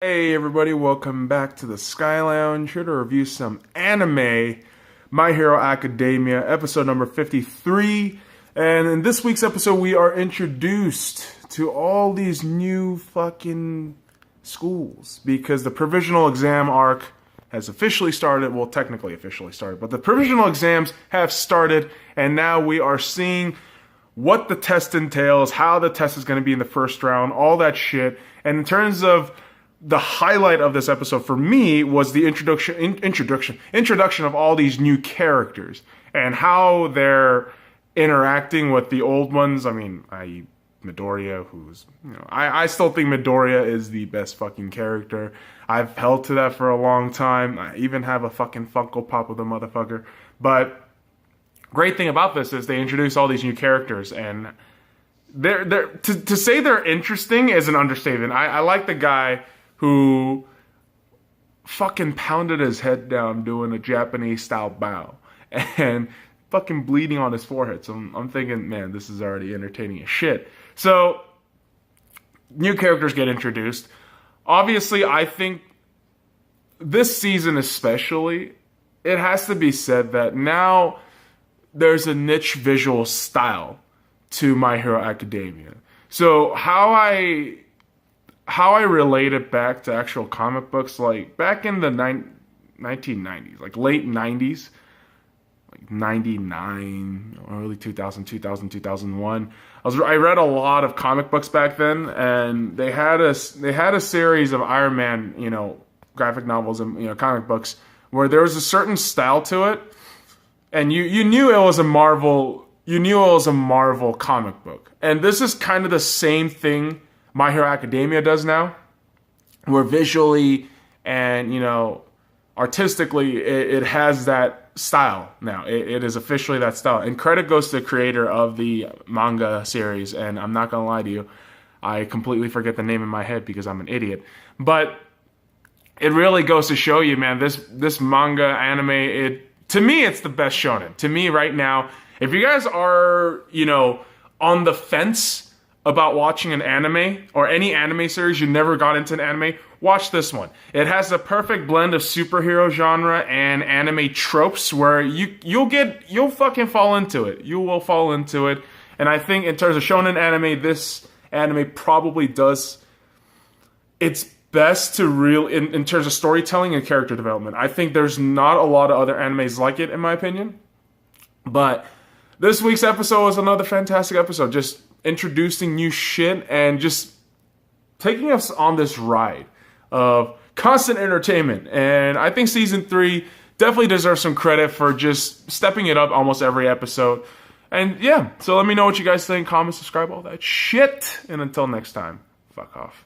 Hey everybody, welcome back to the Skylounge. Here to review some anime, My Hero Academia, episode number 53. And in this week's episode, we are introduced to all these new fucking schools because the provisional exam arc has officially started. Well, technically officially started, but the provisional exams have started, and now we are seeing what the test entails, how the test is going to be in the first round, all that shit. And in terms of the highlight of this episode for me was the introduction of all these new characters and how they're interacting with the old ones. I mean, i.e. Midoriya, who's, I still think Midoriya is the best fucking character. I've held to that for a long time. I even have a fucking Funko Pop of the motherfucker. But great thing about this is they introduce all these new characters, and to say they're interesting is an understatement. I like the guy who fucking pounded his head down doing a Japanese style bow and fucking bleeding on his forehead. So I'm thinking, man, this is already entertaining as shit. So new characters get introduced. Obviously, I think this season especially, it has to be said that now there's a niche visual style to My Hero Academia. So how I relate it back to actual comic books, like back in the 1990s, like late 90s, like 99, early 2000, 2001. I read a lot of comic books back then, and they had a series of Iron Man, graphic novels and comic books where there was a certain style to it, and you knew it was a Marvel. You knew it was a Marvel comic book, and this is kind of the same thing My Hero Academia does now, where visually and, artistically, it has that style now. It is officially that style. And credit goes to the creator of the manga series, and I'm not going to lie to you, I completely forget the name in my head because I'm an idiot. But it really goes to show you, man, this manga anime, to me, it's the best shonen. To me, right now, if you guys are, on the fence about watching an anime or any anime series, you never got into an anime, watch this one. It has a perfect blend of superhero genre and anime tropes where you'll fucking fall into it. You will fall into it. And I think in terms of shonen anime, this anime probably does its best to in terms of storytelling and character development. I think there's not a lot of other animes like it, in my opinion. But this week's episode was another fantastic episode. Just introducing new shit and just taking us on this ride of constant entertainment. And I think season 3 definitely deserves some credit for just stepping it up almost every episode. And yeah, so let me know what you guys think. Comment, subscribe, all that shit. And until next time, fuck off.